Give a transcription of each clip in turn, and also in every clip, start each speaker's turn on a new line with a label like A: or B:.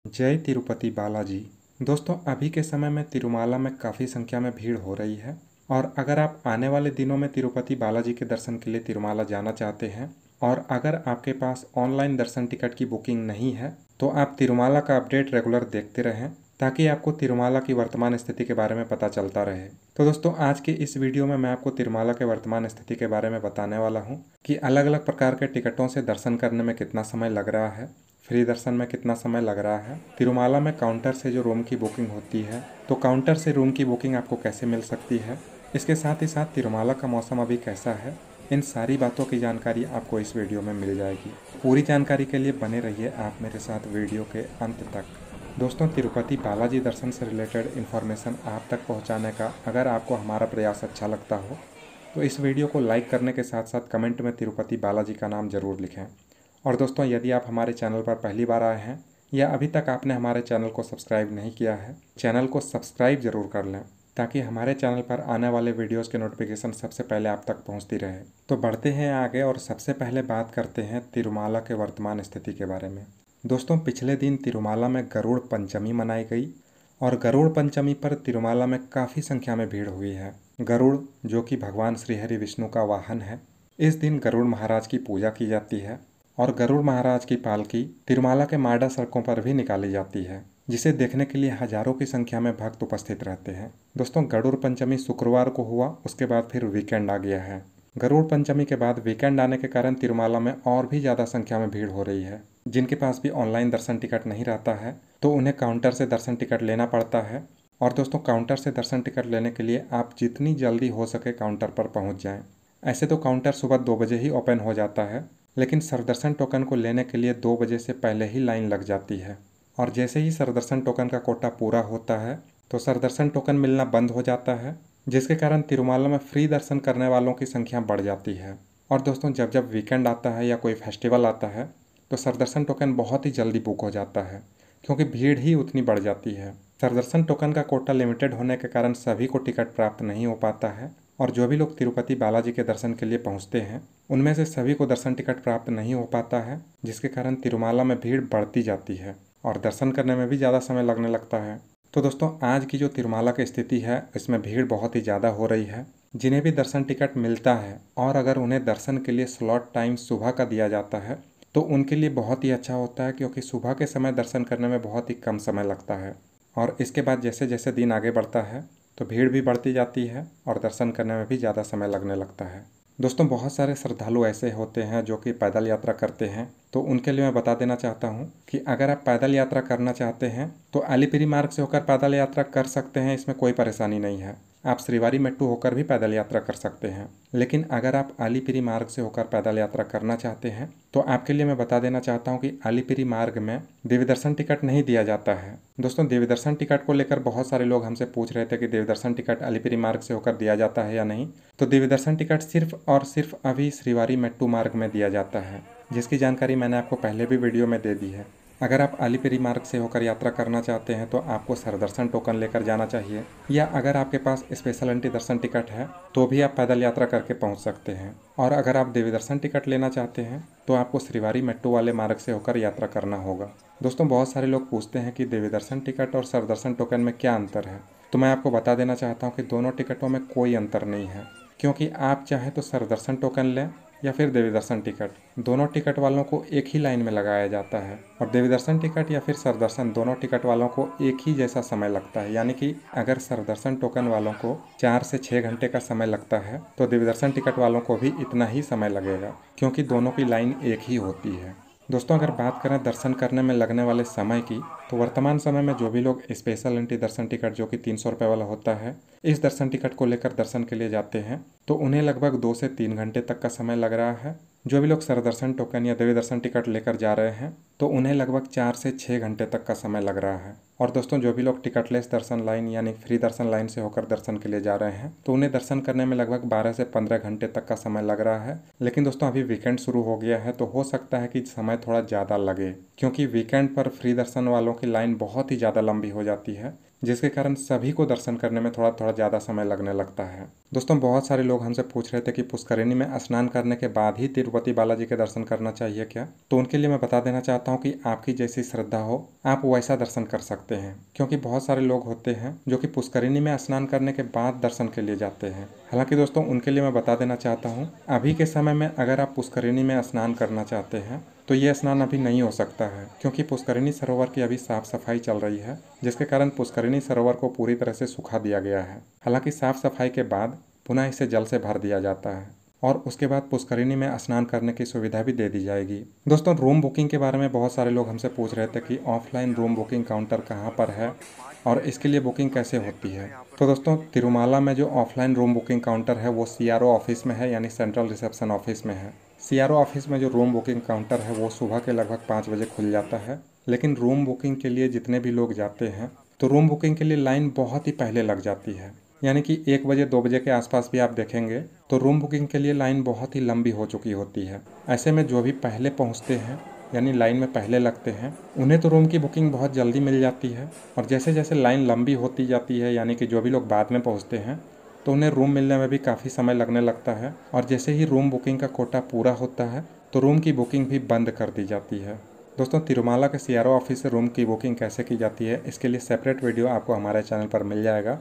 A: जय तिरुपति बालाजी। दोस्तों, अभी के समय में तिरुमाला में काफ़ी संख्या में भीड़ हो रही है और अगर आप आने वाले दिनों में तिरुपति बालाजी के दर्शन के लिए तिरुमाला जाना चाहते हैं और अगर आपके पास ऑनलाइन दर्शन टिकट की बुकिंग नहीं है तो आप तिरुमाला का अपडेट रेगुलर देखते रहें ताकि आपको तिरुमाला की वर्तमान स्थिति के बारे में पता चलता रहे। तो दोस्तों, आज के इस वीडियो में मैं आपको तिरुमाला के वर्तमान स्थिति के बारे में बताने वाला हूं कि अलग अलग प्रकार के टिकटों से दर्शन करने में कितना समय लग रहा है, फ्री दर्शन में कितना समय लग रहा है, तिरुमाला में काउंटर से जो रूम की बुकिंग होती है तो काउंटर से रूम की बुकिंग आपको कैसे मिल सकती है, इसके साथ ही साथ तिरुमाला का मौसम अभी कैसा है, इन सारी बातों की जानकारी आपको इस वीडियो में मिल जाएगी। पूरी जानकारी के लिए बने रहिए आप मेरे साथ वीडियो के अंत तक। दोस्तों, तिरुपति बालाजी दर्शन से रिलेटेड इन्फॉर्मेशन आप तक पहुंचाने का अगर आपको हमारा प्रयास अच्छा लगता हो तो इस वीडियो को लाइक करने के साथ साथ कमेंट में तिरुपति बालाजी का नाम ज़रूर लिखें। और दोस्तों, यदि आप हमारे चैनल पर पहली बार आए हैं या अभी तक आपने हमारे चैनल को सब्सक्राइब नहीं किया है, चैनल को सब्सक्राइब ज़रूर कर लें ताकि हमारे चैनल पर आने वाले वीडियोस के नोटिफिकेशन सबसे पहले आप तक पहुंचती रहे। तो बढ़ते हैं आगे और सबसे पहले बात करते हैं तिरुमाला के वर्तमान स्थिति के बारे में। दोस्तों, पिछले दिन तिरुमाला में गरुड़ पंचमी मनाई गई और गरुड़ पंचमी पर तिरुमाला में काफ़ी संख्या में भीड़ हुई है। गरुड़, जो कि भगवान श्रीहरि विष्णु का वाहन है, इस दिन गरुड़ महाराज की पूजा की जाती है और गरुड़ महाराज की पालकी तिरुमाला के माडा सड़कों पर भी निकाली जाती है, जिसे देखने के लिए हजारों की संख्या में भक्त उपस्थित रहते हैं। दोस्तों, गरुड़ पंचमी शुक्रवार को हुआ, उसके बाद फिर वीकेंड आ गया है। गरुड़ पंचमी के बाद वीकेंड आने के कारण तिरुमाला में और भी ज़्यादा संख्या में भीड़ हो रही है। जिनके पास भी ऑनलाइन दर्शन टिकट नहीं रहता है तो उन्हें काउंटर से दर्शन टिकट लेना पड़ता है। और दोस्तों, काउंटर से दर्शन टिकट लेने के लिए आप जितनी जल्दी हो सके काउंटर पर पहुंच जाएं। ऐसे तो काउंटर सुबह 2 बजे ही ओपन हो जाता है, लेकिन सरदर्शन टोकन को लेने के लिए 2 बजे से पहले ही लाइन लग जाती है और जैसे ही सरदर्शन टोकन का कोटा पूरा होता है तो सरदर्शन टोकन मिलना बंद हो जाता है, जिसके कारण तिरुमाला में फ्री दर्शन करने वालों की संख्या बढ़ जाती है। और दोस्तों, जब जब वीकेंड आता है या कोई फेस्टिवल आता है तो सरदर्शन टोकन बहुत ही जल्दी बुक हो जाता है क्योंकि भीड़ ही उतनी बढ़ जाती है। सरदर्शन टोकन का कोटा लिमिटेड होने के कारण सभी को टिकट प्राप्त नहीं हो पाता है और जो भी लोग तिरुपति बालाजी के दर्शन के लिए पहुंचते हैं उनमें से सभी को दर्शन टिकट प्राप्त नहीं हो पाता है, जिसके कारण तिरुमाला में भीड़ बढ़ती जाती है और दर्शन करने में भी ज़्यादा समय लगने लगता है। तो दोस्तों, आज की जो तिरुमाला की स्थिति है इसमें भीड़ बहुत ही ज़्यादा हो रही है। जिन्हें भी दर्शन टिकट मिलता है और अगर उन्हें दर्शन के लिए स्लॉट टाइम सुबह का दिया जाता है तो उनके लिए बहुत ही अच्छा होता है, क्योंकि सुबह के समय दर्शन करने में बहुत ही कम समय लगता है और इसके बाद जैसे जैसे दिन आगे बढ़ता है तो भीड़ भी बढ़ती जाती है और दर्शन करने में भी ज़्यादा समय लगने लगता है। दोस्तों, बहुत सारे श्रद्धालु ऐसे होते हैं जो कि पैदल यात्रा करते हैं, तो उनके लिए मैं बता देना चाहता हूं कि अगर आप पैदल यात्रा करना चाहते हैं तो अलीपिरी मार्ग से होकर पैदल यात्रा कर सकते हैं, इसमें कोई परेशानी नहीं है। आप श्रीवारी मेट्टू होकर भी पैदल यात्रा कर सकते हैं। लेकिन अगर आप अलीपिरी मार्ग से होकर पैदल यात्रा करना चाहते हैं तो आपके लिए मैं बता देना चाहता हूं कि अलीपिरी मार्ग में देवी दर्शन टिकट नहीं दिया जाता है। दोस्तों, देवी दर्शन टिकट को लेकर बहुत सारे लोग हमसे पूछ रहे थे कि देवी दर्शन टिकट अलीपिरी मार्ग से होकर दिया जाता है या नहीं। तो देवी दर्शन टिकट सिर्फ और सिर्फ अभी श्रीवारी मेट्टू मार्ग में दिया जाता है, जिसकी जानकारी मैंने आपको पहले भी वीडियो में दे दी है। अगर आप अलीपिरी मार्ग से होकर यात्रा करना चाहते हैं तो आपको सरदर्शन टोकन लेकर जाना चाहिए, या अगर आपके पास स्पेशल एंट्री दर्शन टिकट है तो भी आप पैदल यात्रा करके पहुंच सकते हैं। और अगर आप देवी दर्शन टिकट लेना चाहते हैं तो आपको श्रीवारी मेट्टू वाले मार्ग से होकर यात्रा करना होगा। दोस्तों, बहुत सारे लोग पूछते हैं कि देवी दर्शन टिकट और सरदर्शन टोकन में क्या अंतर है, तो मैं आपको बता देना चाहता हूँ कि दोनों टिकटों में कोई अंतर नहीं है, क्योंकि आप चाहे तो सरदर्शन टोकन लें या फिर देवी दर्शन टिकट, दोनों टिकट वालों को एक ही लाइन में लगाया जाता है और देवी दर्शन टिकट या फिर सरदर्शन दोनों टिकट वालों को एक ही जैसा समय लगता है। यानी कि अगर सरदर्शन टोकन वालों को 4 से 6 घंटे का समय लगता है तो देवी दर्शन टिकट वालों को भी इतना ही समय लगेगा, क्योंकि दोनों की लाइन एक ही होती है। दोस्तों, अगर बात करें दर्शन करने में लगने वाले समय की, तो वर्तमान समय में जो भी लोग स्पेशल एंट्री दर्शन टिकट जो कि 300 रुपये वाला होता है, इस दर्शन टिकट को लेकर दर्शन के लिए जाते हैं तो उन्हें लगभग 2 से 3 घंटे तक का समय लग रहा है। जो भी लोग सरदर्शन टोकन या देवी दर्शन टिकट लेकर जा रहे हैं तो उन्हें लगभग 4 से 6 घंटे तक का समय लग रहा है। और दोस्तों जो भी लोग टिकटलेस दर्शन लाइन यानी फ्री दर्शन लाइन से होकर दर्शन के लिए जा रहे हैं तो उन्हें दर्शन करने में लगभग 12 से 15 घंटे तक का समय लग रहा है। लेकिन दोस्तों अभी वीकेंड शुरू हो गया है तो हो सकता है कि समय थोड़ा ज़्यादा लगे, क्योंकि वीकेंड पर फ्री दर्शन वालों की लाइन बहुत ही ज़्यादा लंबी हो जाती है, जिसके कारण सभी को दर्शन करने में थोड़ा थोड़ा ज़्यादा समय लगने लगता है। दोस्तों बहुत सारे लोग हमसे पूछ रहे थे कि पुष्करिणी में स्नान करने के बाद ही तिरुपति बालाजी के दर्शन करना चाहिए क्या, तो उनके लिए मैं बता देना चाहता हूँ कि आपकी जैसी श्रद्धा हो आप वैसा दर्शन कर सकते हैं, क्योंकि बहुत सारे लोग होते हैं जो कि पुष्करिणी में स्नान करने के बाद दर्शन के लिए जाते हैं। हालांकि दोस्तों उनके लिए मैं बता देना चाहता हूँ अभी के समय में अगर आप पुष्करिणी में स्नान करना चाहते हैं तो ये स्नान अभी नहीं हो सकता है, क्योंकि पुष्करिणी सरोवर की अभी साफ सफाई चल रही है, जिसके कारण पुष्करिणी सरोवर को पूरी तरह से सुखा दिया गया है। हालांकि साफ सफाई के बाद पुनः इसे जल से भर दिया जाता है और उसके बाद पुष्करिणी में स्नान करने की सुविधा भी दे दी जाएगी। दोस्तों रूम बुकिंग के बारे में बहुत सारे लोग हमसे पूछ रहे थे कि ऑफलाइन रूम बुकिंग काउंटर कहाँ पर है और इसके लिए बुकिंग कैसे होती है। तो दोस्तों तिरुमाला में जो ऑफलाइन रूम बुकिंग काउंटर है वो CRO ऑफिस में है, यानी सेंट्रल रिसेप्शन ऑफिस में है। CRO ऑफिस में जो रूम बुकिंग काउंटर है वो सुबह के लगभग 5 बजे खुल जाता है, लेकिन रूम बुकिंग के लिए जितने भी लोग जाते हैं तो रूम बुकिंग के लिए लाइन बहुत ही पहले लग जाती है, यानी कि 1 बजे 2 बजे के आसपास भी आप देखेंगे तो रूम बुकिंग के लिए लाइन बहुत ही लंबी हो चुकी होती है। ऐसे में जो भी पहले पहुंचते हैं यानी लाइन में पहले लगते हैं उन्हें तो रूम की बुकिंग बहुत जल्दी मिल जाती है, और जैसे जैसे लाइन लंबी होती जाती है यानी कि जो भी लोग बाद में पहुंचते हैं तो उन्हें रूम मिलने में भी काफ़ी समय लगने लगता है, और जैसे ही रूम बुकिंग का कोटा पूरा होता है तो रूम की बुकिंग भी बंद कर दी जाती है। दोस्तों तिरुमाला के CRO ऑफिस से रूम की बुकिंग कैसे की जाती है इसके लिए सेपरेट वीडियो आपको हमारे चैनल पर मिल जाएगा,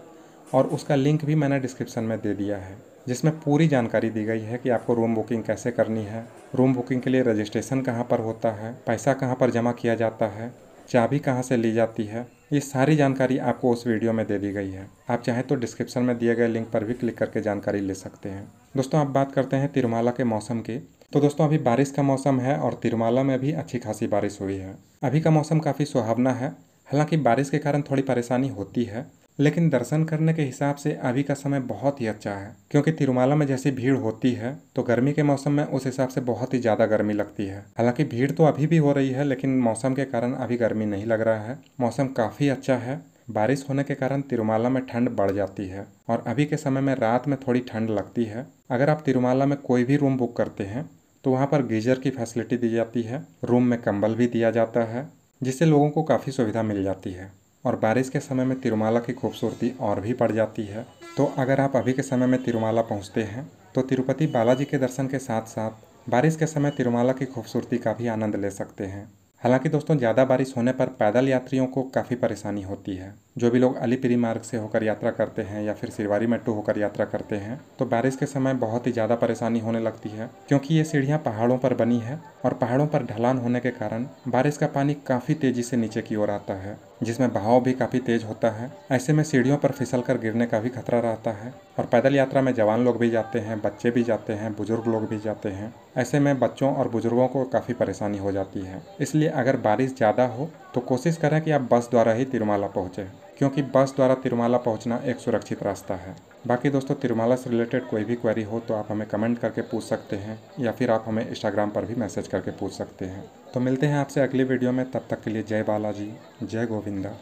A: और उसका लिंक भी मैंने डिस्क्रिप्शन में दे दिया है, जिसमें पूरी जानकारी दी गई है कि आपको रूम बुकिंग कैसे करनी है, रूम बुकिंग के लिए रजिस्ट्रेशन कहाँ पर होता है, पैसा कहाँ पर जमा किया जाता है, चाबी कहाँ से ली जाती है, ये सारी जानकारी आपको उस वीडियो में दे दी गई है। आप चाहें तो डिस्क्रिप्शन में दिए गए लिंक पर भी क्लिक करके जानकारी ले सकते हैं। दोस्तों आप बात करते हैं तिरुमाला के मौसम की, तो दोस्तों अभी बारिश का मौसम है और तिरुमाला में भी अच्छी खासी बारिश हुई है। अभी का मौसम काफ़ी सुहावना है, हालांकि बारिश के कारण थोड़ी परेशानी होती है, लेकिन दर्शन करने के हिसाब से अभी का समय बहुत ही अच्छा है, क्योंकि तिरुमाला में जैसी भीड़ होती है तो गर्मी के मौसम में उस हिसाब से बहुत ही ज़्यादा गर्मी लगती है। हालांकि भीड़ तो अभी भी हो रही है, लेकिन मौसम के कारण अभी गर्मी नहीं लग रहा है, मौसम काफ़ी अच्छा है। बारिश होने के कारण तिरुमाला में ठंड बढ़ जाती है और अभी के समय में रात में थोड़ी ठंड लगती है। अगर आप तिरुमाला में कोई भी रूम बुक करते हैं तो वहाँ पर गीजर की फैसिलिटी दी जाती है, रूम में कंबल भी दिया जाता है, जिससे लोगों को काफ़ी सुविधा मिल जाती है। और बारिश के समय में तिरुमाला की खूबसूरती और भी बढ़ जाती है। तो अगर आप अभी के समय में तिरुमाला पहुंचते हैं तो तिरुपति बालाजी के दर्शन के साथ साथ बारिश के समय तिरुमाला की खूबसूरती का भी आनंद ले सकते हैं। हालांकि दोस्तों ज़्यादा बारिश होने पर पैदल यात्रियों को काफ़ी परेशानी होती है। जो भी लोग अलीपिरी मार्ग से होकर यात्रा करते हैं या फिर सिरवारी मेट्टू होकर यात्रा करते हैं तो बारिश के समय बहुत ही ज़्यादा परेशानी होने लगती है, क्योंकि ये सीढ़ियाँ पहाड़ों पर बनी है और पहाड़ों पर ढलान होने के कारण बारिश का पानी काफ़ी तेज़ी से नीचे की ओर आता है, जिसमें बहाव भी काफ़ी तेज होता है। ऐसे में सीढ़ियों पर फिसल कर गिरने का भी खतरा रहता है। और पैदल यात्रा में जवान लोग भी जाते हैं, बच्चे भी जाते हैं, बुजुर्ग लोग भी जाते हैं। ऐसे में बच्चों और बुजुर्गों को काफ़ी परेशानी हो जाती है। इसलिए अगर बारिश ज़्यादा हो तो कोशिश करें कि आप बस द्वारा ही तिरुमाला पहुँचें, क्योंकि बस द्वारा तिरुमाला पहुँचना एक सुरक्षित रास्ता है। बाकी दोस्तों तिरुमाला से रिलेटेड कोई भी क्वेरी हो तो आप हमें कमेंट करके पूछ सकते हैं, या फिर आप हमें इंस्टाग्राम पर भी मैसेज करके पूछ सकते हैं। तो मिलते हैं आपसे अगली वीडियो में, तब तक के लिए जय बालाजी, जय गोविंदा।